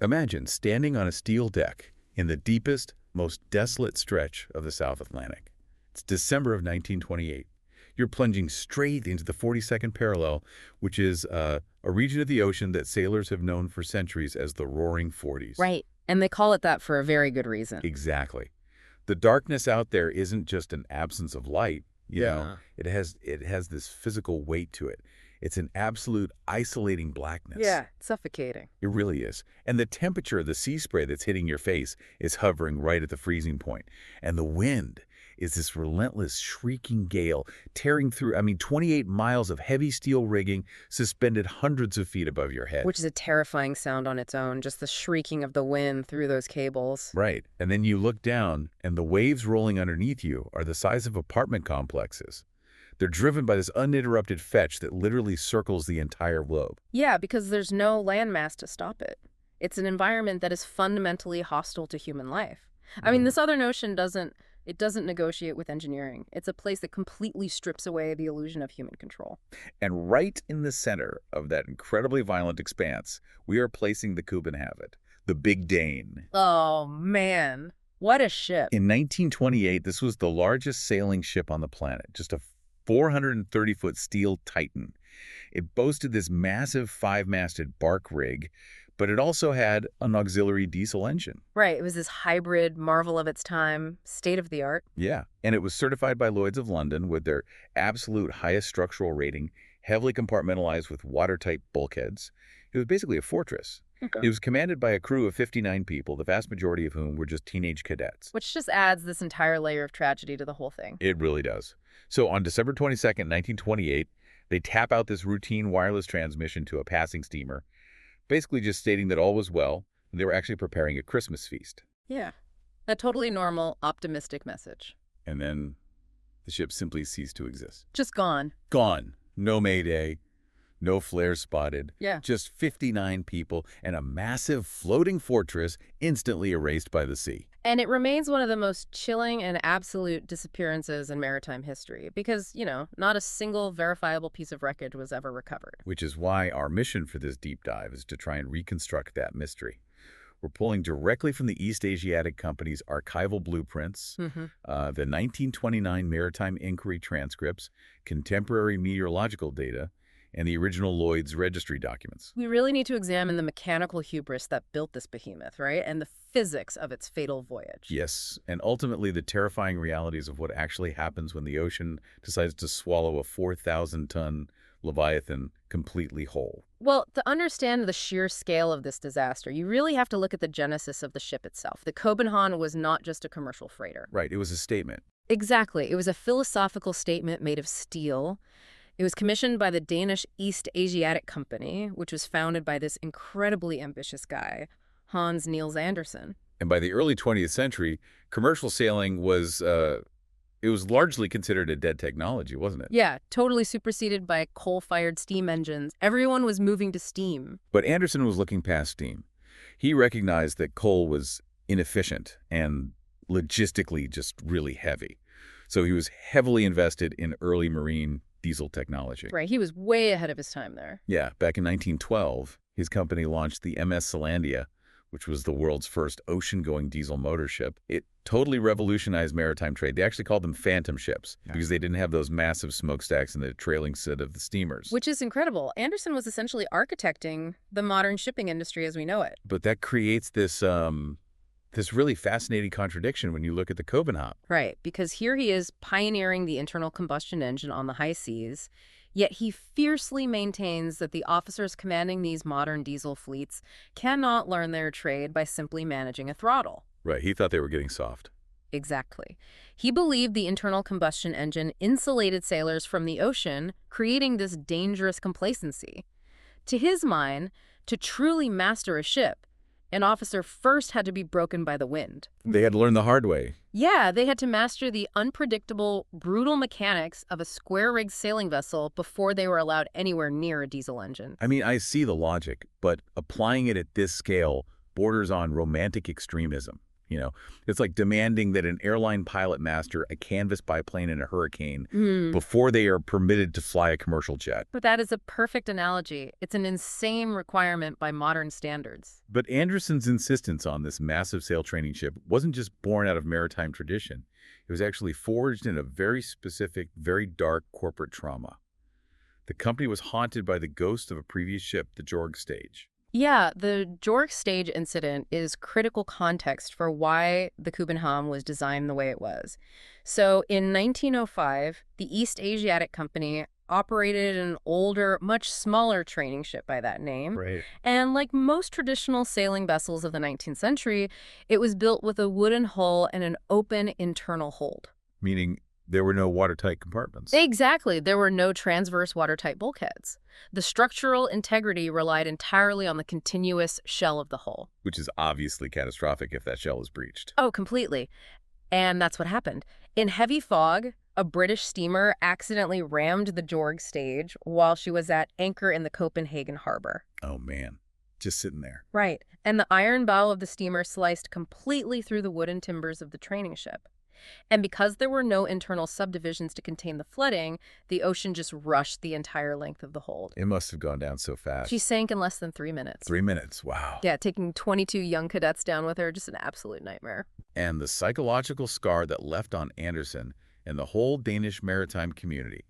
Imagine standing on a steel deck in the deepest, most desolate stretch of the South Atlantic. It's December of 1928. You're plunging straight into the 42nd parallel, which is a region of the ocean that sailors have known for centuries as the Roaring Forties. Right. And they call it that for a very good reason. Exactly. The darkness out there isn't just an absence of light. You know, it has this physical weight to it. It's an absolute isolating blackness. Yeah, suffocating. It really is. And the temperature of the sea spray that's hitting your face is hovering right at the freezing point. And the wind is this relentless, shrieking gale tearing through, 28 miles of heavy steel rigging suspended hundreds of feet above your head. Which is a terrifying sound on its own, just the shrieking of the wind through those cables. Right. And then you look down, and the waves rolling underneath you are the size of apartment complexes. They're driven by this uninterrupted fetch that literally circles the entire globe. Yeah, because there's no landmass to stop it. It's an environment that is fundamentally hostile to human life. I mean, this other notion doesn't negotiate with engineering. It's a place that completely strips away the illusion of human control. And right in the center of that incredibly violent expanse, we are placing the København, the Big Dane. Oh, man. What a ship. In 1928, this was the largest sailing ship on the planet, just a 430-foot steel titan. It boasted this massive five-masted barque rig, but it also had an auxiliary diesel engine. Right. It was this hybrid marvel of its time, state-of-the-art. Yeah, and it was certified by Lloyd's of London with their absolute highest structural rating, heavily compartmentalized with watertight bulkheads. It was basically a fortress. Okay. It was commanded by a crew of 59 people, the vast majority of whom were just teenage cadets. Which just adds this entire layer of tragedy to the whole thing. It really does. So on December 22nd, 1928, they tap out this routine wireless transmission to a passing steamer, basically just stating that all was well, and they were actually preparing a Christmas feast. Yeah. A totally normal, optimistic message. And then the ship simply ceased to exist. Just gone. Gone. No mayday. No flares spotted. Yeah. Just 59 people and a massive floating fortress instantly erased by the sea. And it remains one of the most chilling and absolute disappearances in maritime history because, not a single verifiable piece of wreckage was ever recovered. Which is why our mission for this deep dive is to try and reconstruct that mystery. We're pulling directly from the East Asiatic Company's archival blueprints, the 1929 Maritime Inquiry transcripts, contemporary meteorological data, and the original Lloyd's registry documents. We really need to examine the mechanical hubris that built this behemoth, right? And the physics of its fatal voyage. Yes, and ultimately the terrifying realities of what actually happens when the ocean decides to swallow a 4,000-ton Leviathan completely whole. Well, to understand the sheer scale of this disaster, you really have to look at the genesis of the ship itself. The København was not just a commercial freighter. Right, it was a statement. Exactly. It was a philosophical statement made of steel. It was commissioned by the Danish East Asiatic Company, which was founded by this incredibly ambitious guy, Hans Niels Andersen. And by the early 20th century, commercial sailing was largely considered a dead technology, wasn't it? Yeah, totally superseded by coal-fired steam engines. Everyone was moving to steam. But Andersen was looking past steam. He recognized that coal was inefficient and logistically just really heavy. So he was heavily invested in early marine diesel technology. Right, he was way ahead of his time there. Yeah, back in 1912, his company launched the MS Selandia, which was the world's first ocean-going diesel motor ship. It totally revolutionized maritime trade. They actually called them phantom ships because they didn't have those massive smokestacks and the trailing set of the steamers. Which is incredible. Andersen was essentially architecting the modern shipping industry as we know it. But that creates this really fascinating contradiction when you look at the København. Right, because here he is pioneering the internal combustion engine on the high seas, yet he fiercely maintains that the officers commanding these modern diesel fleets cannot learn their trade by simply managing a throttle. Right, he thought they were getting soft. Exactly. He believed the internal combustion engine insulated sailors from the ocean, creating this dangerous complacency. To his mind, to truly master a ship, an officer first had to be broken by the wind. They had to learn the hard way. Yeah, they had to master the unpredictable, brutal mechanics of a square-rigged sailing vessel before they were allowed anywhere near a diesel engine. I mean, I see the logic, but applying it at this scale borders on romantic extremism. It's like demanding that an airline pilot master a canvas biplane in a hurricane Mm. before they are permitted to fly a commercial jet. But that is a perfect analogy. It's an insane requirement by modern standards. But Anderson's insistence on this massive sail training ship wasn't just born out of maritime tradition. It was actually forged in a very specific, very dark corporate trauma. The company was haunted by the ghost of a previous ship, the Jorg stage. Yeah, the Jorg stage incident is critical context for why the København was designed the way it was. So in 1905, the East Asiatic Company operated an older, much smaller training ship by that name. Right. And like most traditional sailing vessels of the 19th century, it was built with a wooden hull and an open internal hold. Meaning there were no watertight compartments. Exactly. There were no transverse watertight bulkheads. The structural integrity relied entirely on the continuous shell of the hull. Which is obviously catastrophic if that shell is breached. Oh, completely. And that's what happened. In heavy fog, a British steamer accidentally rammed the Jorg stage while she was at anchor in the Copenhagen harbor. Oh, man. Just sitting there. Right. And the iron bow of the steamer sliced completely through the wooden timbers of the training ship. And because there were no internal subdivisions to contain the flooding, the ocean just rushed the entire length of the hold. It must have gone down so fast. She sank in less than 3 minutes. 3 minutes, wow. Yeah, taking 22 young cadets down with her, just an absolute nightmare. And the psychological scar that left on Anderson and the whole Danish maritime community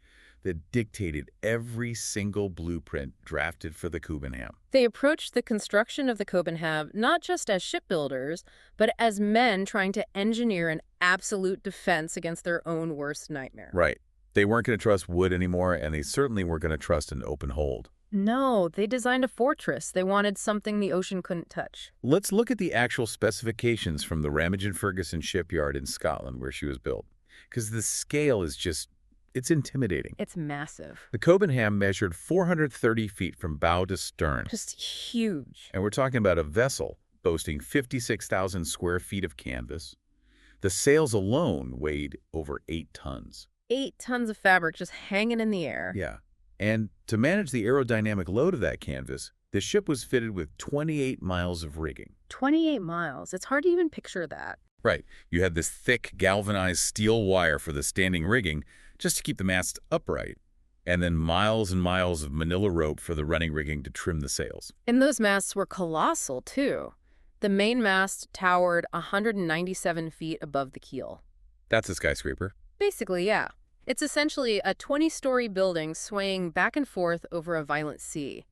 that dictated every single blueprint drafted for the København. They approached the construction of the København not just as shipbuilders, but as men trying to engineer an absolute defense against their own worst nightmare. Right. They weren't going to trust wood anymore, and they certainly weren't going to trust an open hold. No, they designed a fortress. They wanted something the ocean couldn't touch. Let's look at the actual specifications from the Ramage & Ferguson shipyard in Scotland where she was built. Because the scale is just, it's intimidating. It's massive. The København measured 430 feet from bow to stern. Just huge. And we're talking about a vessel boasting 56,000 square feet of canvas. The sails alone weighed over 8 tons. 8 tons of fabric just hanging in the air. Yeah. And to manage the aerodynamic load of that canvas, the ship was fitted with 28 miles of rigging. 28 miles. It's hard to even picture that. Right. You had this thick, galvanized steel wire for the standing rigging just to keep the mast upright, and then miles and miles of manila rope for the running rigging to trim the sails. And those masts were colossal, too. The main mast towered 197 feet above the keel. That's a skyscraper. Basically, yeah. It's essentially a 20-story building swaying back and forth over a violent sea.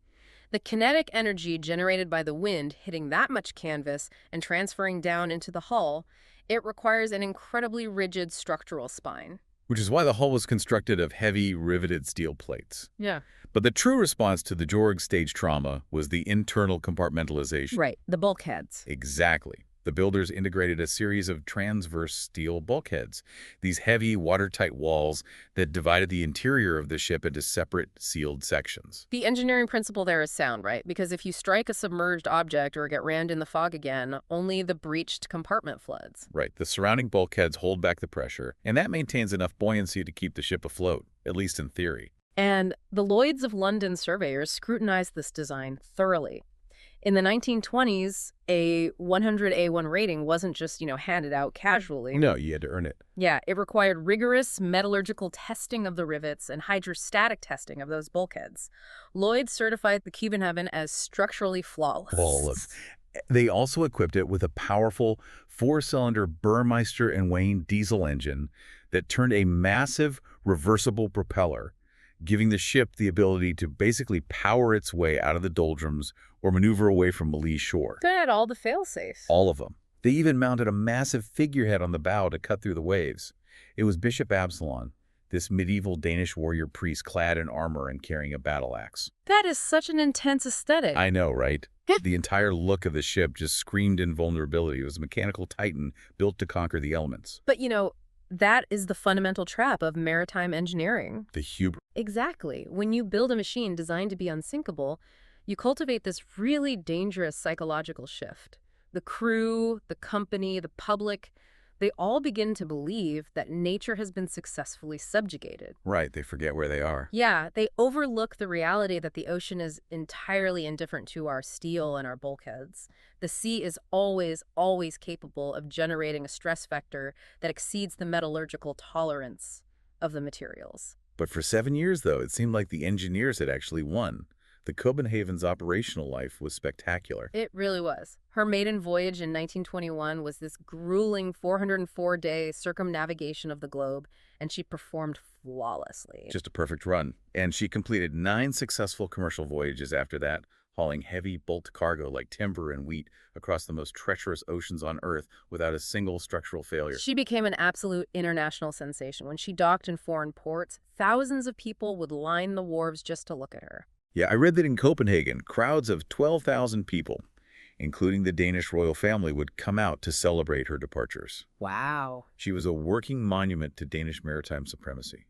The kinetic energy generated by the wind hitting that much canvas and transferring down into the hull, it requires an incredibly rigid structural spine. Which is why the hull was constructed of heavy, riveted steel plates. Yeah. But the true response to the Jorg stage trauma was the internal compartmentalization. Right, the bulkheads. Exactly. The builders integrated a series of transverse steel bulkheads, these heavy, watertight walls that divided the interior of the ship into separate, sealed sections. The engineering principle there is sound, right? Because if you strike a submerged object or get rammed in the fog again, only the breached compartment floods. Right. The surrounding bulkheads hold back the pressure, and that maintains enough buoyancy to keep the ship afloat, at least in theory. And the Lloyds of London surveyors scrutinized this design thoroughly. In the 1920s, a 100A1 rating wasn't just, handed out casually. No, you had to earn it. Yeah, it required rigorous metallurgical testing of the rivets and hydrostatic testing of those bulkheads. Lloyd certified the København as structurally flawless. Flawless. They also equipped it with a powerful 4-cylinder Burmeister and Wain diesel engine that turned a massive reversible propeller, giving the ship the ability to basically power its way out of the doldrums or maneuver away from a lee shore. They had all the fail-safes. All of them. They even mounted a massive figurehead on the bow to cut through the waves. It was Bishop Absalon, this medieval Danish warrior priest clad in armor and carrying a battle axe. That is such an intense aesthetic. I know, right? The entire look of the ship just screamed invulnerability. It was a mechanical titan built to conquer the elements. But, that is the fundamental trap of maritime engineering. The hubris. Exactly. When you build a machine designed to be unsinkable, you cultivate this really dangerous psychological shift. The crew, the company, the public, They all begin to believe that nature has been successfully subjugated. Right, they forget where they are. Yeah, they overlook the reality that the ocean is entirely indifferent to our steel and our bulkheads. The sea is always, always capable of generating a stress vector that exceeds the metallurgical tolerance of the materials. But for 7 years, though, it seemed like the engineers had actually won. The Copenhagen's operational life was spectacular. It really was. Her maiden voyage in 1921 was this grueling 404-day circumnavigation of the globe, and she performed flawlessly. Just a perfect run. And she completed 9 successful commercial voyages after that, hauling heavy bulk cargo like timber and wheat across the most treacherous oceans on Earth without a single structural failure. She became an absolute international sensation. When she docked in foreign ports, thousands of people would line the wharves just to look at her. Yeah, I read that in Copenhagen, crowds of 12,000 people, including the Danish royal family, would come out to celebrate her departures. Wow. She was a working monument to Danish maritime supremacy.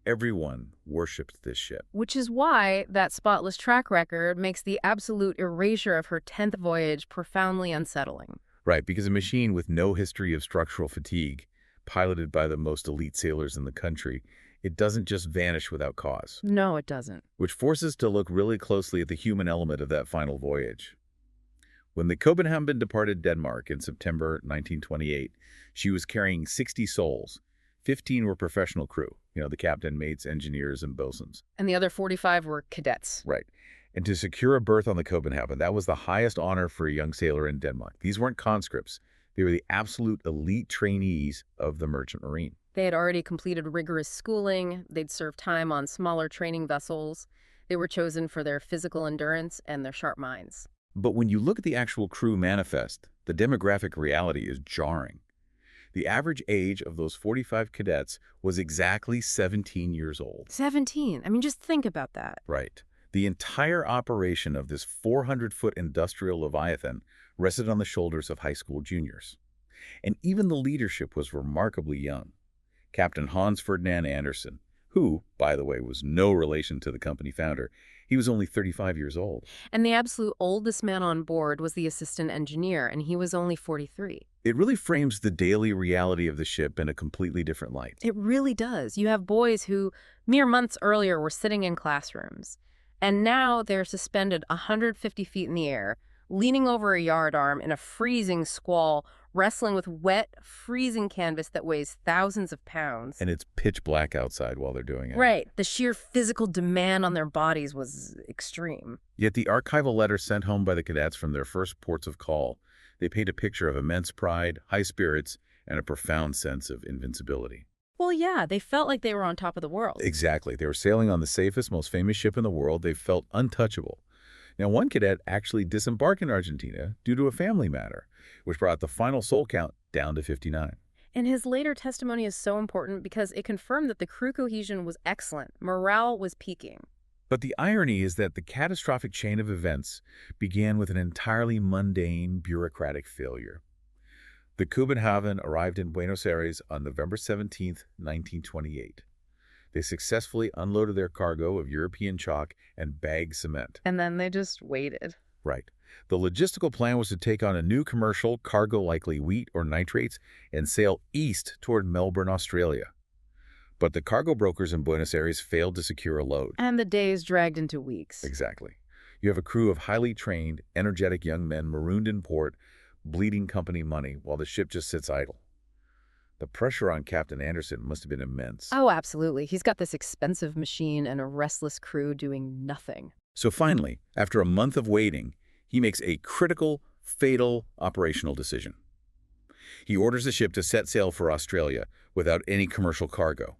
Everyone worshipped this ship. Which is why that spotless track record makes the absolute erasure of her 10th voyage profoundly unsettling. Right, because a machine with no history of structural fatigue, piloted by the most elite sailors in the country, it doesn't just vanish without cause. No, it doesn't. Which forces us to look really closely at the human element of that final voyage. When the København departed Denmark in September 1928, she was carrying 60 souls. 15 were professional crew, the captain, mates, engineers, and bosuns. And the other 45 were cadets. Right. And to secure a berth on the København, that was the highest honor for a young sailor in Denmark. These weren't conscripts. They were the absolute elite trainees of the merchant marine. They had already completed rigorous schooling. They'd served time on smaller training vessels. They were chosen for their physical endurance and their sharp minds. But when you look at the actual crew manifest, the demographic reality is jarring. The average age of those 45 cadets was exactly 17 years old. 17? I mean, just think about that. Right. The entire operation of this 400-foot industrial leviathan rested on the shoulders of high school juniors. And even the leadership was remarkably young. Captain Hans Ferdinand Andersen, who, by the way, was no relation to the company founder, he was only 35 years old. And the absolute oldest man on board was the assistant engineer, and he was only 43. It really frames the daily reality of the ship in a completely different light. It really does. You have boys who, mere months earlier, were sitting in classrooms, and now they're suspended 150 feet in the air, leaning over a yardarm in a freezing squall, wrestling with wet, freezing canvas that weighs thousands of pounds. And it's pitch black outside while they're doing it. Right. The sheer physical demand on their bodies was extreme. Yet the archival letters sent home by the cadets from their first ports of call, they paint a picture of immense pride, high spirits, and a profound sense of invincibility. Well, yeah, they felt like they were on top of the world. Exactly. They were sailing on the safest, most famous ship in the world. They felt untouchable. Now, one cadet actually disembarked in Argentina due to a family matter, which brought the final soul count down to 59. And his later testimony is so important because it confirmed that the crew cohesion was excellent. Morale was peaking. But the irony is that the catastrophic chain of events began with an entirely mundane, bureaucratic failure. The København arrived in Buenos Aires on November 17, 1928. They successfully unloaded their cargo of European chalk and bagged cement. And then they just waited. Right. The logistical plan was to take on a new commercial cargo, likely wheat or nitrates, and sail east toward Melbourne, Australia. But the cargo brokers in Buenos Aires failed to secure a load. And the days dragged into weeks. Exactly. You have a crew of highly trained, energetic young men marooned in port, bleeding company money while the ship just sits idle. The pressure on Captain Andersen must have been immense. Oh, absolutely. He's got this expensive machine and a restless crew doing nothing. So finally, after a month of waiting, he makes a critical, fatal operational decision. He orders the ship to set sail for Australia without any commercial cargo.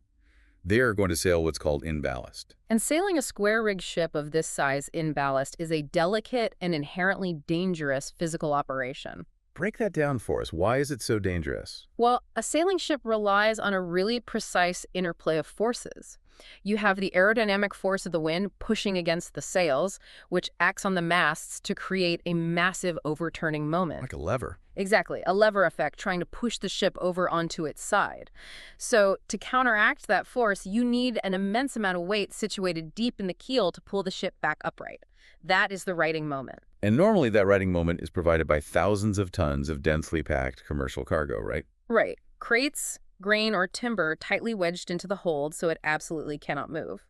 They're going to sail what's called in ballast. And sailing a square-rigged ship of this size in ballast is a delicate and inherently dangerous physical operation. Break that down for us. Why is it so dangerous? Well, a sailing ship relies on a really precise interplay of forces. You have the aerodynamic force of the wind pushing against the sails, which acts on the masts to create a massive overturning moment. Like a lever. Exactly, a lever effect trying to push the ship over onto its side. So to counteract that force, you need an immense amount of weight situated deep in the keel to pull the ship back upright. That is the righting moment. And normally that righting moment is provided by thousands of tons of densely packed commercial cargo, right? Right. Crates, grain, or timber tightly wedged into the hold so it absolutely cannot move.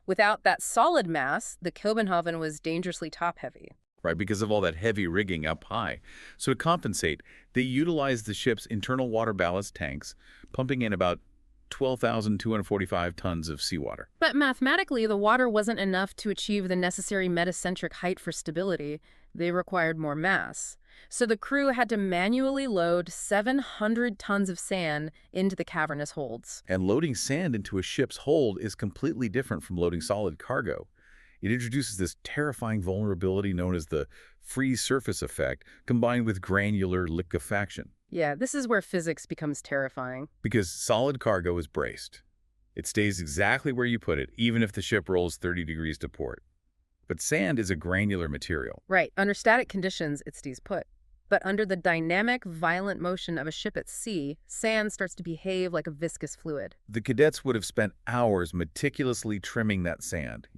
Without that solid mass, the København was dangerously top-heavy. Right, because of all that heavy rigging up high. So to compensate, they utilized the ship's internal water ballast tanks, pumping in about 12,245 tons of seawater. But mathematically, the water wasn't enough to achieve the necessary metacentric height for stability. They required more mass. So the crew had to manually load 700 tons of sand into the cavernous holds. And loading sand into a ship's hold is completely different from loading solid cargo. It introduces this terrifying vulnerability known as the free surface effect, combined with granular liquefaction. Yeah, this is where physics becomes terrifying. Because solid cargo is braced. It stays exactly where you put it, even if the ship rolls 30 degrees to port. But sand is a granular material. Right. Under static conditions, it stays put. But under the dynamic, violent motion of a ship at sea, sand starts to behave like a viscous fluid. The cadets would have spent hours meticulously trimming that sand,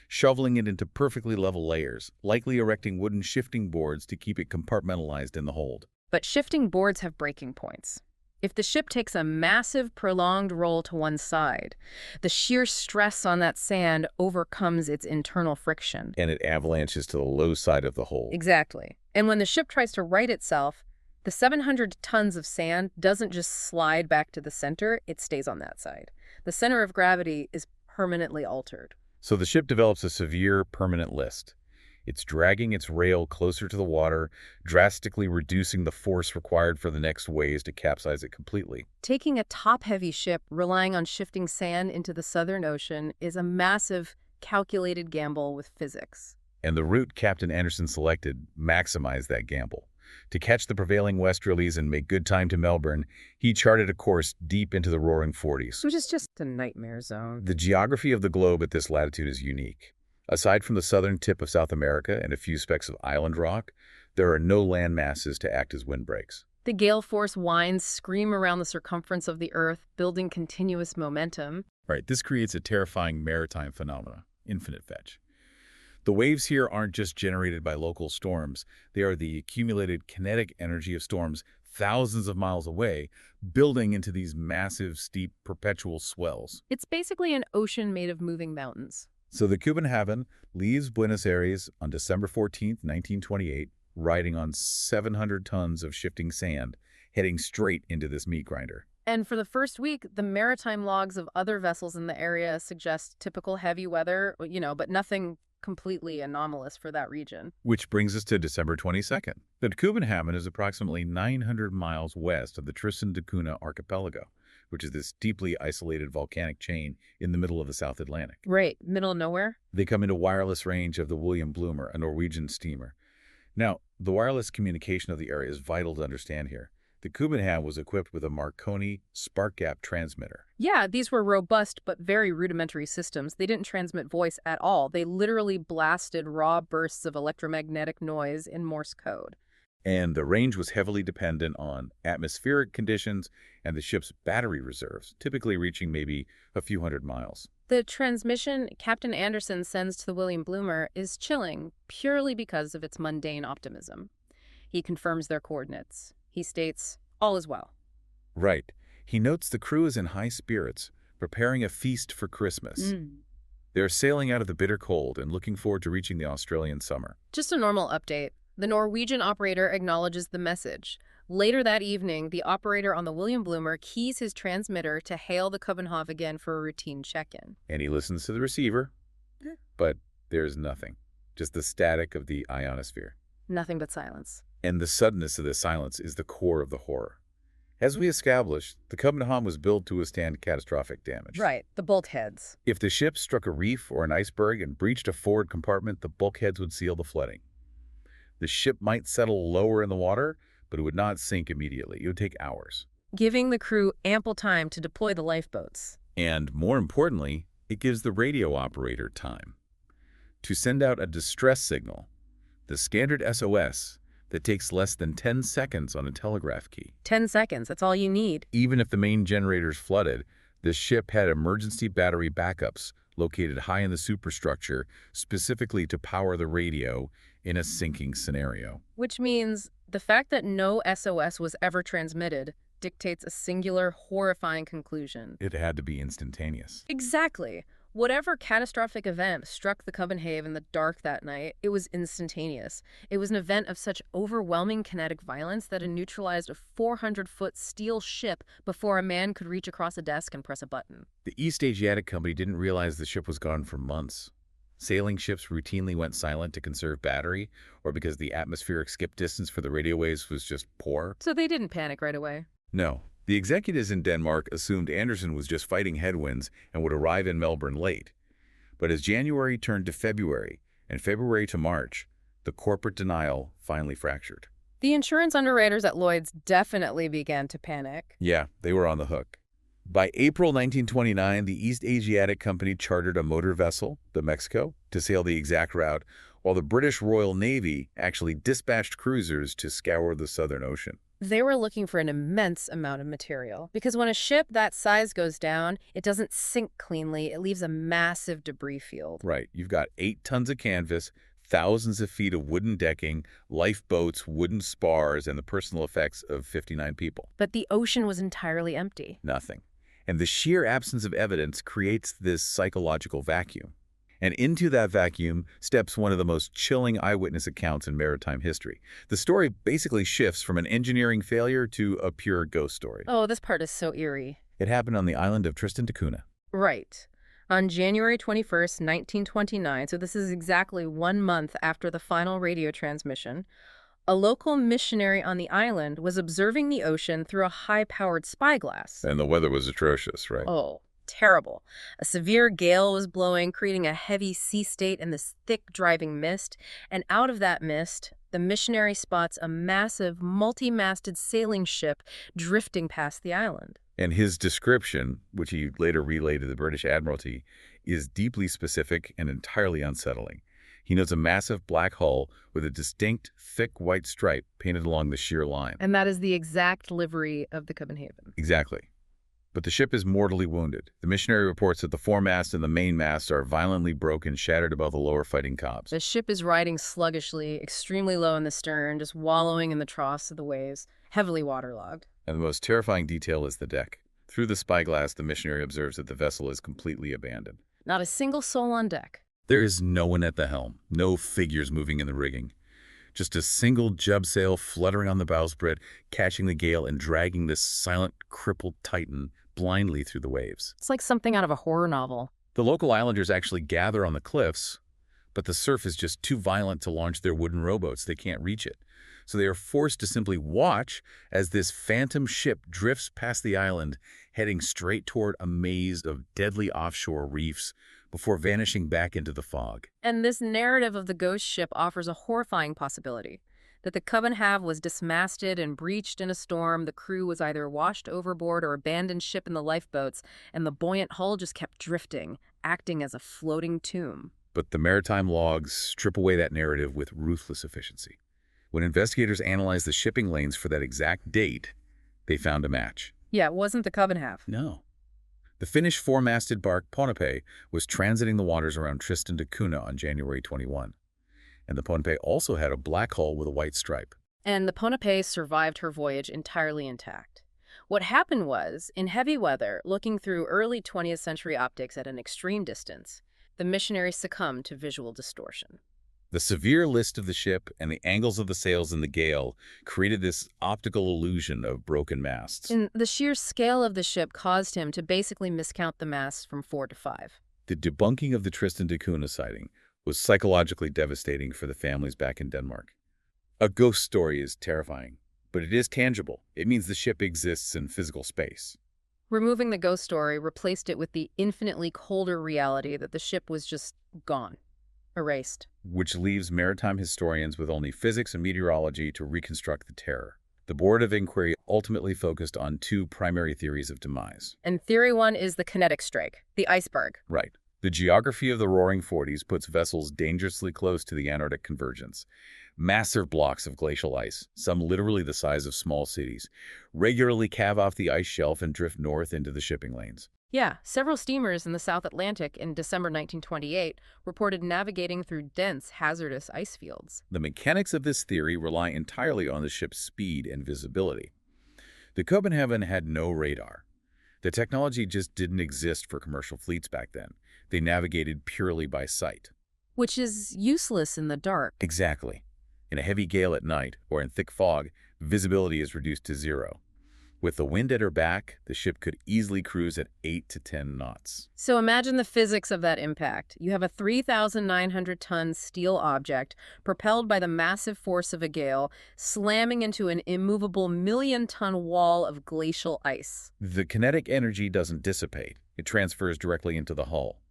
shoveling it into perfectly level layers, likely erecting wooden shifting boards to keep it compartmentalized in the hold. But shifting boards have breaking points. If the ship takes a massive, prolonged roll to one side, the sheer stress on that sand overcomes its internal friction. And it avalanches to the low side of the hold. Exactly. And when the ship tries to right itself, the 700 tons of sand doesn't just slide back to the center, it stays on that side. The center of gravity is permanently altered. So the ship develops a severe permanent list. It's dragging its rail closer to the water, drastically reducing the force required for the next waves to capsize it completely. Taking a top-heavy ship relying on shifting sand into the Southern Ocean is a massive, calculated gamble with physics. And the route Captain Anderson selected maximized that gamble. To catch the prevailing westerlies and make good time to Melbourne, he charted a course deep into the Roaring Forties. Which is just a nightmare zone. The geography of the globe at this latitude is unique. Aside from the southern tip of South America and a few specks of island rock, there are no land masses to act as windbreaks. The gale-force winds scream around the circumference of the Earth, building continuous momentum. Right, this creates a terrifying maritime phenomena, infinite fetch. The waves here aren't just generated by local storms. They are the accumulated kinetic energy of storms thousands of miles away, building into these massive, steep, perpetual swells. It's basically an ocean made of moving mountains. So the København leaves Buenos Aires on December 14, 1928, riding on 700 tons of shifting sand, heading straight into this meat grinder. And for the first week, the maritime logs of other vessels in the area suggest typical heavy weather, but nothing completely anomalous for that region. Which brings us to December 22nd. The København is approximately 900 miles west of the Tristan da Cunha archipelago, which is this deeply isolated volcanic chain in the middle of the South Atlantic. Right, middle of nowhere? They come into wireless range of the William Bloomer, a Norwegian steamer. Now, the wireless communication of the area is vital to understand here. The København was equipped with a Marconi spark gap transmitter. Yeah, these were robust but very rudimentary systems. They didn't transmit voice at all. They literally blasted raw bursts of electromagnetic noise in Morse code. And the range was heavily dependent on atmospheric conditions and the ship's battery reserves, typically reaching maybe a few hundred miles. The transmission Captain Anderson sends to the William Bloomer is chilling purely because of its mundane optimism. He confirms their coordinates. He states, all is well. Right. He notes the crew is in high spirits, preparing a feast for Christmas. They're sailing out of the bitter cold and looking forward to reaching the Australian summer. Just a normal update. The Norwegian operator acknowledges the message. Later that evening, the operator on the William Bloomer keys his transmitter to hail the København again for a routine check-in. And he listens to the receiver, but there's nothing. Just the static of the ionosphere. Nothing but silence. And the suddenness of the silence is the core of the horror. As we established, the København was built to withstand catastrophic damage. Right, the bulkheads. If the ship struck a reef or an iceberg and breached a forward compartment, the bulkheads would seal the flooding. The ship might settle lower in the water, but it would not sink immediately. It would take hours. Giving the crew ample time to deploy the lifeboats. And more importantly, it gives the radio operator time to send out a distress signal, the standard SOS, that takes less than 10 seconds on a telegraph key. 10 seconds, that's all you need. Even if the main generator's flooded, the ship had emergency battery backups located high in the superstructure, specifically to power the radio in a sinking scenario. Which means The fact that no SOS was ever transmitted dictates a singular, horrifying conclusion. It had to be instantaneous. Exactly. Whatever catastrophic event struck the København in the dark that night, it was instantaneous. It was an event of such overwhelming kinetic violence that it neutralized a 400-foot steel ship before a man could reach across a desk and press a button. The East Asiatic Company didn't realize the ship was gone for months. Sailing ships routinely went silent to conserve battery, or because the atmospheric skip distance for the radio waves was just poor. So they didn't panic right away. No. The executives in Denmark assumed Andersen was just fighting headwinds and would arrive in Melbourne late. But as January turned to February, and February to March, the corporate denial finally fractured. The insurance underwriters at Lloyd's definitely began to panic. Yeah, they were on the hook. By April 1929, the East Asiatic Company chartered a motor vessel, the Mexico, to sail the exact route, while the British Royal Navy actually dispatched cruisers to scour the Southern Ocean. They were looking for an immense amount of material, because when a ship that size goes down, it doesn't sink cleanly. It leaves a massive debris field. Right. You've got 8 tons of canvas, thousands of feet of wooden decking, lifeboats, wooden spars, and the personal effects of 59 people. But the ocean was entirely empty. Nothing. And the sheer absence of evidence creates this psychological vacuum. And into that vacuum steps one of the most chilling eyewitness accounts in maritime history. The story basically shifts from an engineering failure to a pure ghost story. Oh, this part is so eerie. It happened on the island of Tristan da Cunha. Right. On January 21st, 1929, so this is exactly 1 month after the final radio transmission, a local missionary on the island was observing the ocean through a high-powered spyglass. And the weather was atrocious, right? Oh, terrible. A severe gale was blowing, creating a heavy sea state and this thick driving mist. And out of that mist, the missionary spots a massive, multi-masted sailing ship drifting past the island. And his description, which he later relayed to the British Admiralty, is deeply specific and entirely unsettling. He notes a massive black hull with a distinct, thick white stripe painted along the sheer line. And that is the exact livery of the København. Exactly. But the ship is mortally wounded. The missionary reports that the foremast and the mainmast are violently broken, shattered above the lower fighting cobs. The ship is riding sluggishly, extremely low in the stern, just wallowing in the troughs of the waves, heavily waterlogged. And the most terrifying detail is the deck. Through the spyglass, the missionary observes that the vessel is completely abandoned. Not a single soul on deck. There is no one at the helm, no figures moving in the rigging. Just a single jubsail fluttering on the bowsprit, catching the gale and dragging this silent, crippled titan blindly through the waves. It's like something out of a horror novel. The local islanders actually gather on the cliffs, but the surf is just too violent to launch their wooden rowboats. They can't reach it. So they are forced to simply watch as this phantom ship drifts past the island, heading straight toward a maze of deadly offshore reefs before vanishing back into the fog. And this narrative of the ghost ship offers a horrifying possibility. That the København was dismasted and breached in a storm, the crew was either washed overboard or abandoned ship in the lifeboats, and the buoyant hull just kept drifting, acting as a floating tomb. But the maritime logs strip away that narrative with ruthless efficiency. When investigators analyzed the shipping lanes for that exact date, they found a match. Yeah, it wasn't the København. No. The Finnish four-masted barque Ponape was transiting the waters around Tristan da Cunha on January 21. And the Ponape also had a black hull with a white stripe. And the Ponape survived her voyage entirely intact. What happened was, in heavy weather, looking through early 20th century optics at an extreme distance, the missionary succumbed to visual distortion. The severe list of the ship and the angles of the sails in the gale created this optical illusion of broken masts. And the sheer scale of the ship caused him to basically miscount the masts from 4 to 5. The debunking of the Tristan da Cunha sighting was psychologically devastating for the families back in Denmark. A ghost story is terrifying, but it is tangible. It means the ship exists in physical space. Removing the ghost story replaced it with the infinitely colder reality that the ship was just gone, erased. Which leaves maritime historians with only physics and meteorology to reconstruct the terror. The Board of Inquiry ultimately focused on 2 primary theories of demise. And theory 1 is the kinetic strike, the iceberg. Right. The geography of the Roaring Forties puts vessels dangerously close to the Antarctic convergence. Massive blocks of glacial ice, some literally the size of small cities, regularly calve off the ice shelf and drift north into the shipping lanes. Yeah, several steamers in the South Atlantic in December 1928 reported navigating through dense, hazardous ice fields. The mechanics of this theory rely entirely on the ship's speed and visibility. The København had no radar. The technology just didn't exist for commercial fleets back then. They navigated purely by sight. Which is useless in the dark. Exactly. In a heavy gale at night or in thick fog, visibility is reduced to zero. With the wind at her back, the ship could easily cruise at 8 to 10 knots. So imagine the physics of that impact. You have a 3,900-ton steel object propelled by the massive force of a gale, slamming into an immovable million-ton wall of glacial ice. The kinetic energy doesn't dissipate. It transfers directly into the hull.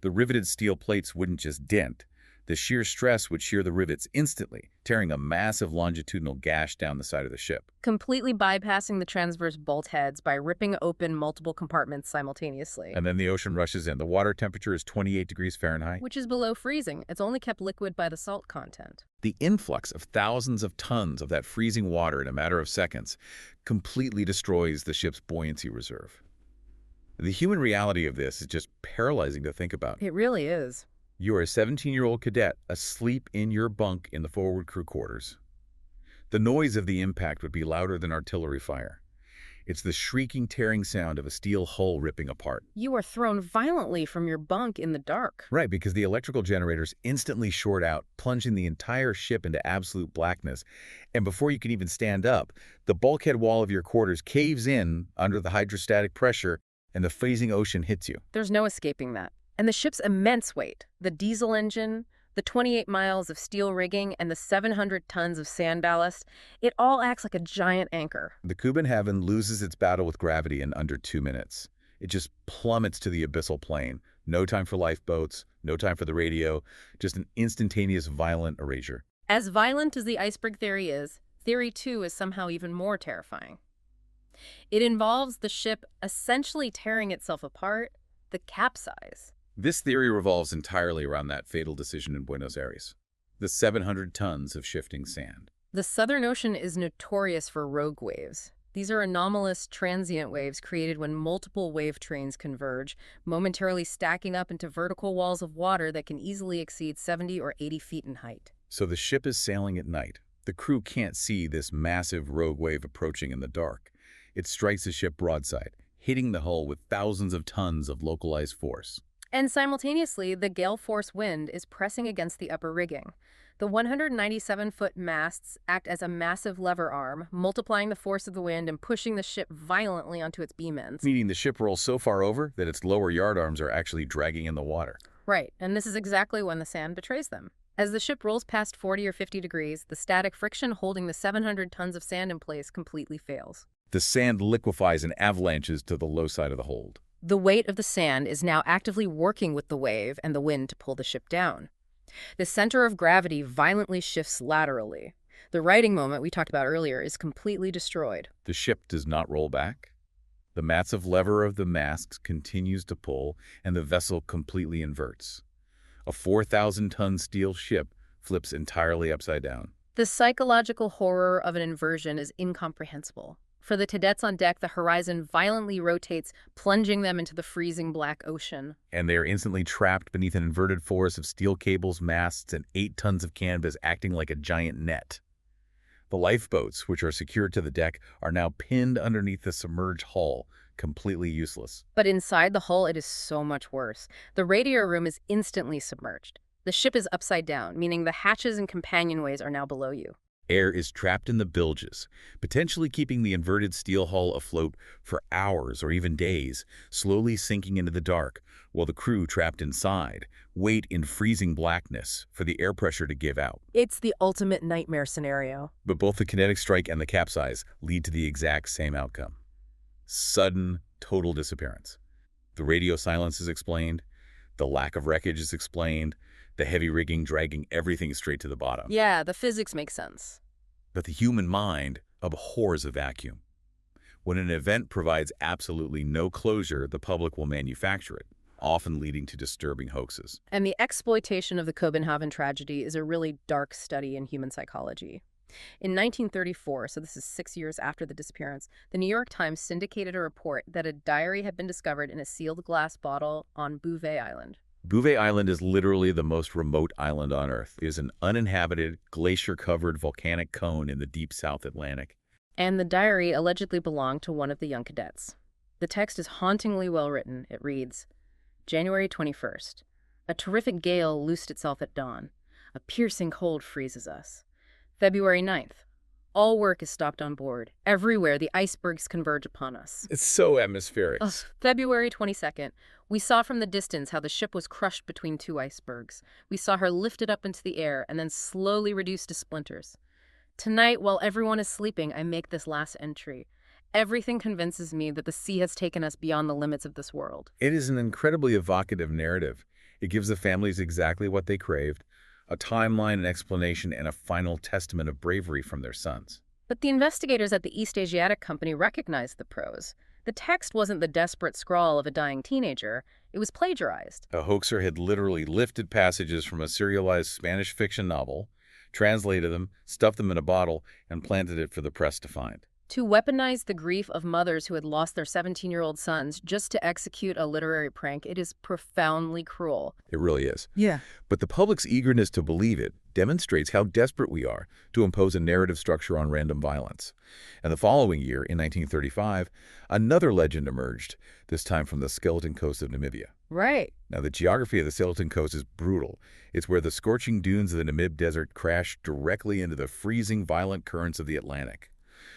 The riveted steel plates wouldn't just dent. The shear stress would shear the rivets instantly, tearing a massive longitudinal gash down the side of the ship. Completely bypassing the transverse bolt heads by ripping open multiple compartments simultaneously. And then the ocean rushes in. The water temperature is 28 degrees Fahrenheit. Which is below freezing. It's only kept liquid by the salt content. The influx of thousands of tons of that freezing water in a matter of seconds completely destroys the ship's buoyancy reserve. The human reality of this is just paralyzing to think about. It really is. You are a 17-year-old cadet asleep in your bunk in the forward crew quarters. The noise of the impact would be louder than artillery fire. It's the shrieking, tearing sound of a steel hull ripping apart. You are thrown violently from your bunk in the dark. Right, because the electrical generators instantly short out, plunging the entire ship into absolute blackness. And before you can even stand up, the bulkhead wall of your quarters caves in under the hydrostatic pressure, and the freezing ocean hits you. There's no escaping that. And the ship's immense weight, the diesel engine, the 28 miles of steel rigging, and the 700 tons of sand ballast, it all acts like a giant anchor. The København loses its battle with gravity in under 2 minutes. It just plummets to the abyssal plain. No time for lifeboats, no time for the radio, just an instantaneous violent erasure. As violent as the iceberg theory is, theory 2 is somehow even more terrifying. It involves the ship essentially tearing itself apart, the capsize. This theory revolves entirely around that fatal decision in Buenos Aires, the 700 tons of shifting sand. The Southern Ocean is notorious for rogue waves. These are anomalous, transient waves created when multiple wave trains converge, momentarily stacking up into vertical walls of water that can easily exceed 70 or 80 feet in height. So the ship is sailing at night. The crew can't see this massive rogue wave approaching in the dark. It strikes the ship broadside, hitting the hull with thousands of tons of localized force. And simultaneously, the gale-force wind is pressing against the upper rigging. The 197-foot masts act as a massive lever arm, multiplying the force of the wind and pushing the ship violently onto its beam ends. Meaning the ship rolls so far over that its lower yard arms are actually dragging in the water. Right, and this is exactly when the sand betrays them. As the ship rolls past 40 or 50 degrees, the static friction holding the 700 tons of sand in place completely fails. The sand liquefies and avalanches to the low side of the hold. The weight of the sand is now actively working with the wave and the wind to pull the ship down. The center of gravity violently shifts laterally. The righting moment we talked about earlier is completely destroyed. The ship does not roll back. The massive lever of the masts continues to pull, and the vessel completely inverts. A 4,000-ton steel ship flips entirely upside down. The psychological horror of an inversion is incomprehensible. For the cadets on deck, the horizon violently rotates, plunging them into the freezing black ocean. And they are instantly trapped beneath an inverted forest of steel cables, masts, and 8 tons of canvas acting like a giant net. The lifeboats, which are secured to the deck, are now pinned underneath the submerged hull, completely useless. But inside the hull, it is so much worse. The radiator room is instantly submerged. The ship is upside down, meaning the hatches and companionways are now below you. Air is trapped in the bilges, potentially keeping the inverted steel hull afloat for hours or even days, slowly sinking into the dark, while the crew trapped inside wait in freezing blackness for the air pressure to give out. It's the ultimate nightmare scenario. But both the kinetic strike and the capsize lead to the exact same outcome. Sudden, total disappearance. The radio silence is explained, the lack of wreckage is explained, the heavy rigging dragging everything straight to the bottom. Yeah, the physics make sense. But the human mind abhors a vacuum. When an event provides absolutely no closure, the public will manufacture it, often leading to disturbing hoaxes. And the exploitation of the København tragedy is a really dark study in human psychology. In 1934, so this is 6 years after the disappearance, the New York Times syndicated a report that a diary had been discovered in a sealed glass bottle on Bouvet Island. Bouvet Island is literally the most remote island on Earth. It is an uninhabited, glacier-covered volcanic cone in the deep South Atlantic. And the diary allegedly belonged to one of the young cadets. The text is hauntingly well written. It reads, January 21st. A terrific gale loosed itself at dawn. A piercing cold freezes us. February 9th. All work is stopped on board. Everywhere the icebergs converge upon us. It's so atmospheric. February 22nd. We saw from the distance how the ship was crushed between two icebergs. We saw her lifted up into the air and then slowly reduced to splinters. Tonight, while everyone is sleeping, I make this last entry. Everything convinces me that the sea has taken us beyond the limits of this world. It is an incredibly evocative narrative. It gives the families exactly what they craved, a timeline, an explanation, and a final testament of bravery from their sons. But the investigators at the East Asiatic Company recognized the prose. The text wasn't the desperate scrawl of a dying teenager. It was plagiarized. A hoaxer had literally lifted passages from a serialized Spanish fiction novel, translated them, stuffed them in a bottle, and planted it for the press to find. To weaponize the grief of mothers who had lost their 17-year-old sons just to execute a literary prank, it is profoundly cruel. It really is. Yeah. But the public's eagerness to believe it demonstrates how desperate we are to impose a narrative structure on random violence. And the following year, in 1935, another legend emerged, this time from the skeleton coast of Namibia. Right. Now, the geography of the skeleton coast is brutal. It's where the scorching dunes of the Namib Desert crash directly into the freezing, violent currents of the Atlantic.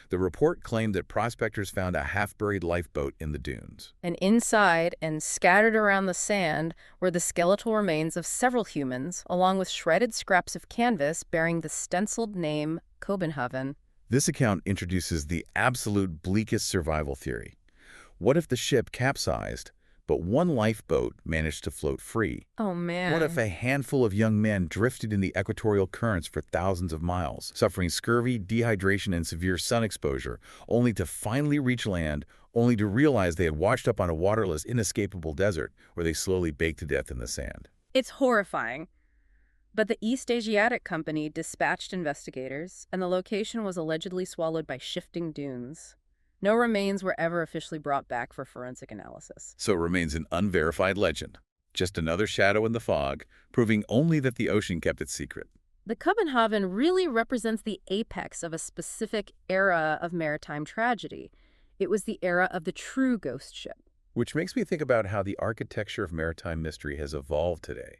The report claimed that prospectors found a half-buried lifeboat in the dunes. And inside and scattered around the sand were the skeletal remains of several humans, along with shredded scraps of canvas bearing the stenciled name København. This account introduces the absolute bleakest survival theory. What if the ship capsized, but one lifeboat managed to float free? Oh, man. What if a handful of young men drifted in the equatorial currents for thousands of miles, suffering scurvy, dehydration, and severe sun exposure, only to finally reach land, only to realize they had washed up on a waterless, inescapable desert where they slowly baked to death in the sand? It's horrifying. But the East Asiatic Company dispatched investigators, and the location was allegedly swallowed by shifting dunes. No remains were ever officially brought back for forensic analysis. So it remains an unverified legend, just another shadow in the fog, proving only that the ocean kept its secret. The København really represents the apex of a specific era of maritime tragedy. It was the era of the true ghost ship. Which makes me think about how the architecture of maritime mystery has evolved today.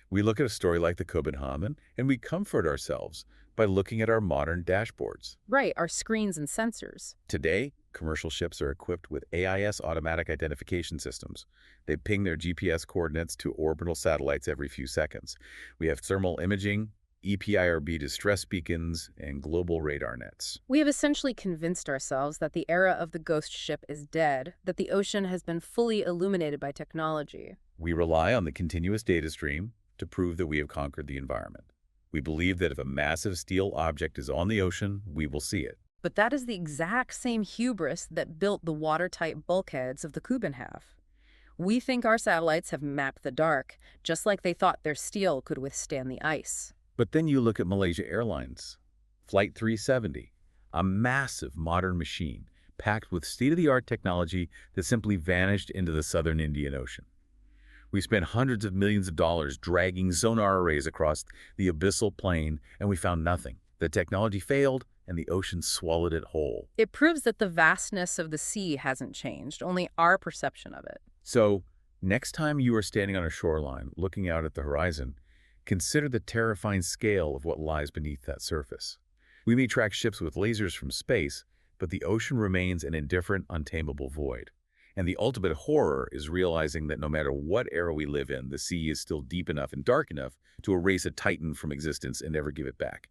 We look at a story like the København, and we comfort ourselves by looking at our modern dashboards. Right, our screens and sensors. Today, commercial ships are equipped with AIS automatic identification systems. They ping their GPS coordinates to orbital satellites every few seconds. We have thermal imaging, EPIRB distress beacons, and global radar nets. We have essentially convinced ourselves that the era of the ghost ship is dead, that the ocean has been fully illuminated by technology. We rely on the continuous data stream to prove that we have conquered the environment. We believe that if a massive steel object is on the ocean, we will see it. But that is the exact same hubris that built the watertight bulkheads of the København. We think our satellites have mapped the dark, just like they thought their steel could withstand the ice. But then you look at Malaysia Airlines, Flight 370, a massive modern machine packed with state-of-the-art technology that simply vanished into the southern Indian Ocean. We spent hundreds of millions of dollars dragging sonar arrays across the abyssal plain, and we found nothing. The technology failed, and the ocean swallowed it whole. It proves that the vastness of the sea hasn't changed, only our perception of it. So, next time you are standing on a shoreline looking out at the horizon, consider the terrifying scale of what lies beneath that surface. We may track ships with lasers from space, but the ocean remains an indifferent, untamable void. And the ultimate horror is realizing that no matter what era we live in, the sea is still deep enough and dark enough to erase a titan from existence and never give it back.